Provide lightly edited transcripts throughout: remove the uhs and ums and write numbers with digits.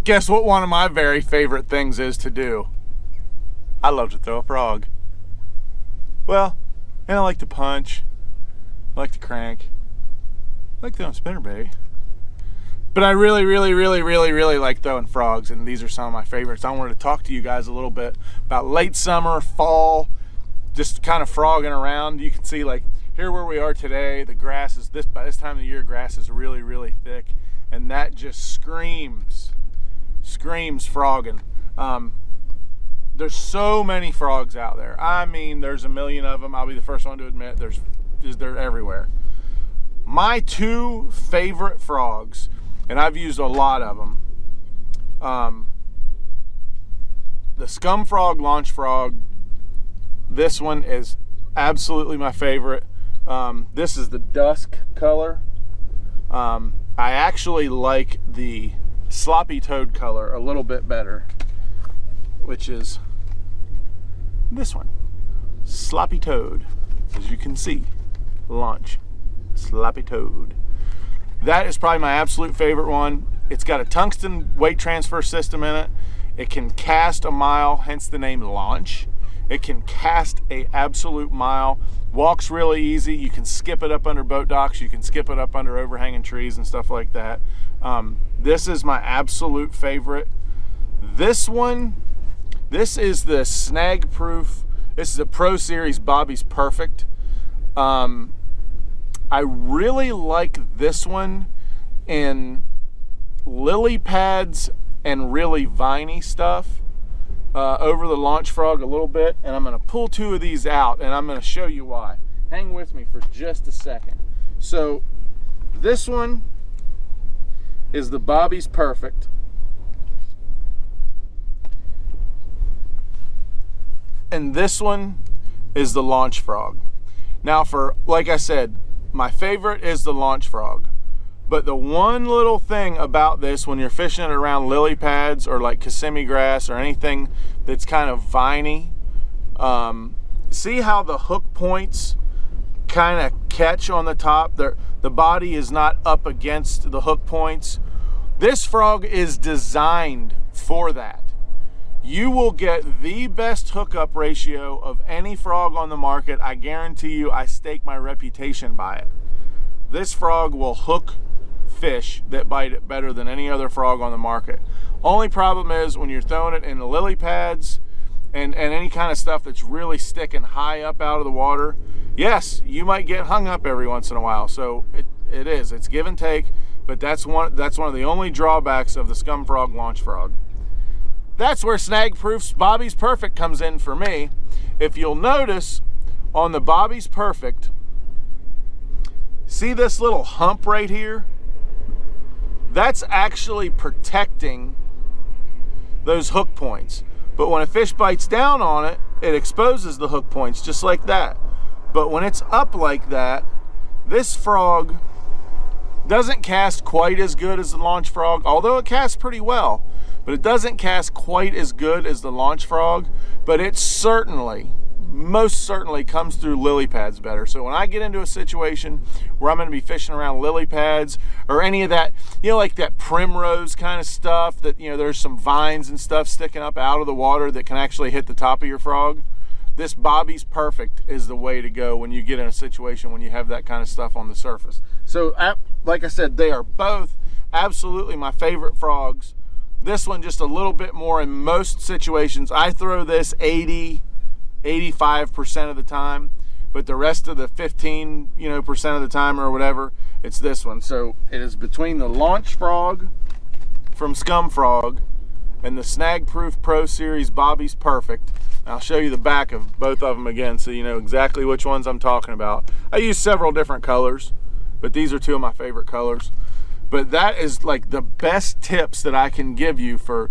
Guess what one of my very favorite things is to do? I love to throw a frog. Well, and I like to punch, I like to crank, I like throwing spinnerbait. But I really like throwing frogs, and these are some of my favorites. I wanted to talk to you guys a little bit about late summer, fall, just kind of frogging around. You can see, like, here where we are today, the grass is, by this time of the year, grass is really thick, and that just screams frogging. There's so many frogs out there. I mean, there's a million of them. I'll be the first one to admit they're everywhere. My two favorite frogs, and I've used a lot of them, the Scum Frog launch frog. This one is absolutely my favorite. This is the dusk color. I actually like the sloppy toad color a little bit better, which is this one, sloppy toad. As you can see, launch sloppy toad. That is probably my absolute favorite one. It's got a tungsten weight transfer system in it. It can cast a mile, hence the name launch. It can cast a absolute mile. Walks really easy. You can skip it up under boat docks. You can skip it up under overhanging trees and stuff like that. This is my absolute favorite. This one, this is the Snagproof. This is a Pro Series Bobby's Perfect. I really like this one in lily pads and really viney stuff over the launch frog a little bit, and I'm going to pull two of these out and I'm going to show you why. Hang with me for just a second. So this one is the Bobby's Perfect, and this one is the launch frog. Now, for, like I said, my favorite is the launch frog. But the one little thing about this, when you're fishing it around lily pads or like Kissimmee grass or anything that's kind of viney, see how the hook points kind of catch on the top? The body is not up against the hook points. This frog is designed for that. You will get the best hookup ratio of any frog on the market. I guarantee you, I stake my reputation by it. This frog will hook fish that bite it better than any other frog on the market. Only problem is when you're throwing it in the lily pads and any kind of stuff that's really sticking high up out of the water, yes, you might get hung up every once in a while. So it's give and take, but that's one of the only drawbacks of the Scum Frog launch frog. That's where Snagproof's Bobby's Perfect comes in for me. If you'll notice on the Bobby's Perfect, see this little hump right here? That's actually protecting those hook points. But when a fish bites down on it, it exposes the hook points just like that. But when it's up like that, this frog doesn't cast quite as good as the launch frog, although it casts pretty well. But it doesn't cast quite as good as the launch frog, but it certainly, most certainly comes through lily pads better. So when I get into a situation where I'm going to be fishing around lily pads or any of that, like that primrose kind of stuff that, there's some vines and stuff sticking up out of the water that can actually hit the top of your frog, this Bobby's Perfect is the way to go when you get in a situation when you have that kind of stuff on the surface. So like I said, they are both absolutely my favorite frogs. This one just a little bit more in most situations. I throw this 85% of the time, but the rest of the 15% of the time or whatever, it's this one. So it is between the launch frog from Scum Frog and the Snagproof Pro Series Bobby's Perfect. I'll show you the back of both of them again so you know exactly which ones I'm talking about. I use several different colors, but these are two of my favorite colors. But that is like the best tips that I can give you for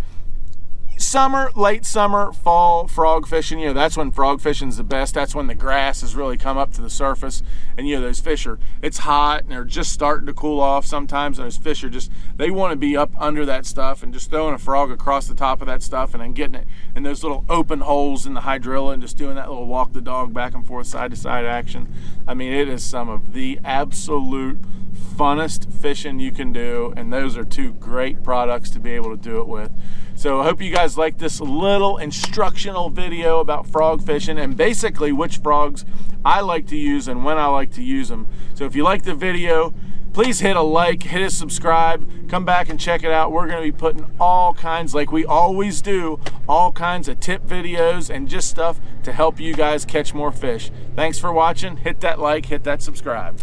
summer, late summer, fall frog fishing, you know, that's when frog fishing is the best. That's when the grass has really come up to the surface, and you know, those fish are, it's hot and they're just starting to cool off sometimes, and those fish are just, they want to be up under that stuff, and just throwing a frog across the top of that stuff and then getting it in those little open holes in the hydrilla and just doing that little walk the dog back and forth, side to side action. I mean, it is some of the absolute funnest fishing you can do, and those are two great products to be able to do it with. So I hope you guys like this little instructional video about frog fishing and basically which frogs I like to use and when I like to use them. So if you like the video, please hit a like, hit a subscribe, come back and check it out. We're going to be putting all kinds, like we always do, all kinds of tip videos and just stuff to help you guys catch more fish. Thanks for watching. Hit that like, hit that subscribe.